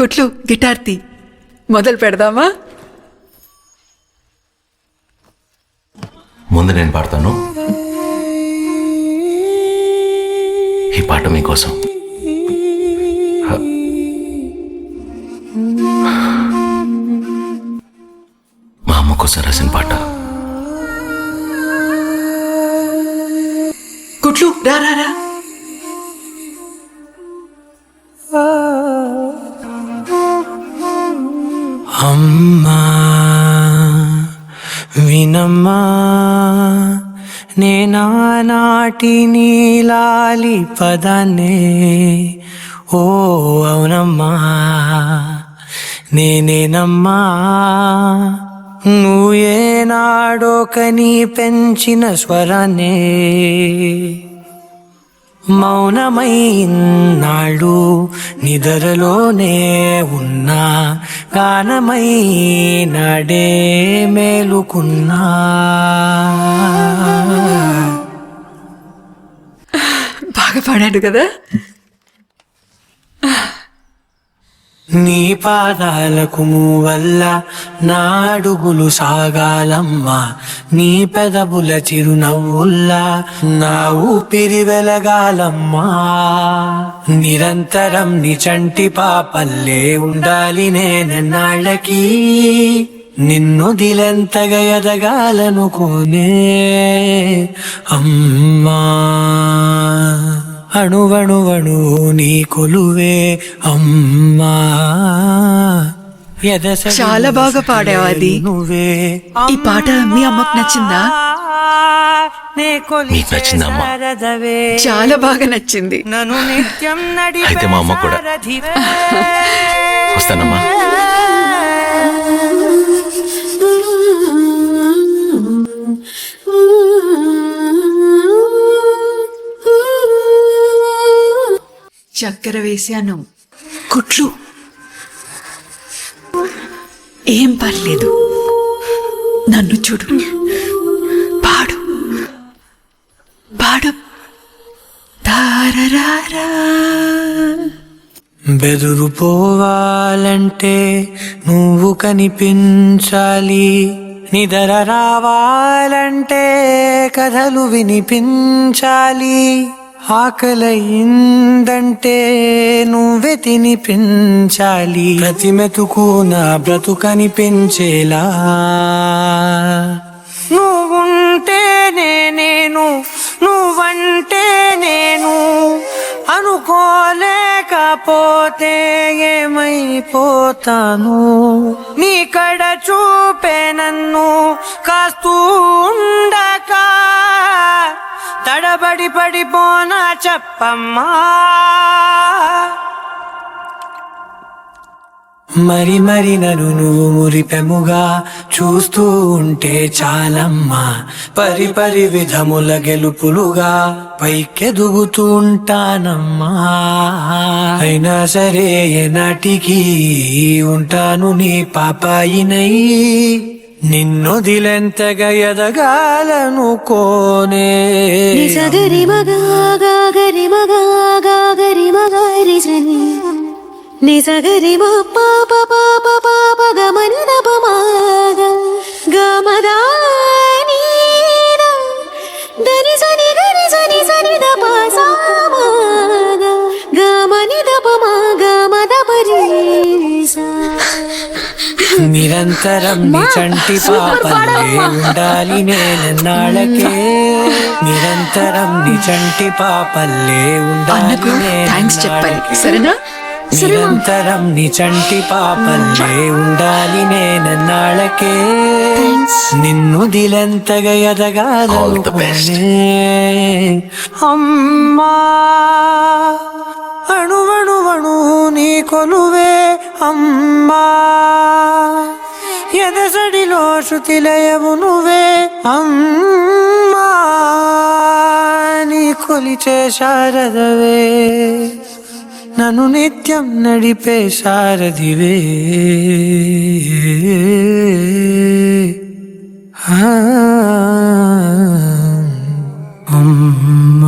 కుట్లు గిటార్ తీ, మొదలు పెడదామా? ముందు నేను పాడతాను. ఈ పాట మీకోసం. మా అమ్మ కోసం రాసిన పాట. కుట్లు రా రా రా. అమ్మా వినమ్మా, నేనానాటి నీలాలి పదాన్నే. ఓ అవునమ్మా నేనేనమ్మా, నువ్వు ఏనాడో కని పెంచిన స్వరాన్నే. మౌనమైనాళ్ళు నిద్రలోనే ఉన్నా, గానమై నాడే మేలుకున్నా. బాగా పాడాడు కదా. నీ పాదాలకు మూవల్ల నా అడుగులు సాగాలమ్మా, నీ పెదవుల చిరునవ్వుల్లా నా ఊపిరి వెలగాలమ్మా. నిరంతరం నీ చంటి పాపల్లే ఉండాలి నేనెన్నాళ్ళకి, నిన్ను దిలెంతగా ఎదగాలనుకోనే అమ్మా. అణువణువణు నీ కొలువే అమ్మా. చాలా బాగా పాడావు. అది నువ్వే. ఈ పాట మీ అమ్మకు నచ్చిందా? మీకు నచ్చిందా అమ్మా? చాలా బాగా నచ్చింది. నన్ను నిత్యం అయితే మా అమ్మ కూడా. వస్తానమ్మా. చక్కెర వేశాను. కుట్లు ఏం పర్లేదు, నన్ను చూడు. పాడు పాడు. తారరారా. బెదురు పోవాలంటే నువ్వు కనిపించాలి, నిద్ర రావాలంటే కథలు వినిపించాలి, ఆకలయిందంటే నువ్వే తినిపించాలి, ప్రతి మెతుకు నా బ్రతుకనిపించేలా. నువ్వుంటేనే నేను, నువ్వంటే నేను, అనుకోలేకపోతే ఏమైపోతాను. నీ కడ చూపే నన్ను కాస్తూ ఉండక, తడబడి పడిపోనా చెప్పమ్మా. మరి మరి నన్ను నువ్వు మురిపెముగా చూస్తూ ఉంటే చాలమ్మా, పరి పరి విధముల గెలుపులుగా పైకెదుగుతూ ఉంటానమ్మా. అయినా సరే ఏనాటికి ఉంటాను నీ పాపాయినై, నిన్ను దిలెంతగా ఎదగాలనుకోనే. నిజగరి మగా గరి మగా గరి మగారి జని, నిజగరి మా పాప పాప పాప గమని దప మాగ గమదా దని సని గరి సని సని దప సామాగ గమని దప మా గమద పరి. నిరంతరం నీ చంటి పాపల్లే ఉండాలి నేనెన్నాళ్ళకే, నిరంతరం నీ చంటి పాపల్లే ఉండాలి థ్యాంక్స్ చెప్పాలి, సరేనా? నిరంతరం నీ చంటి పాపల్లే ఉండాలి నేనెన్నాళ్ళకే, నిన్ను దిలెంతగా ఎదగాలనుకోనే అమ్మా. అణువణువణు నీ కొలువే అమ్మా, ఎదసడిలో శృతిలయవు నువ్వే అమ్మా. నీ కొలిచే శారదవే, నన్ను నిత్యం నడిపే సారథివే. అమ్మా.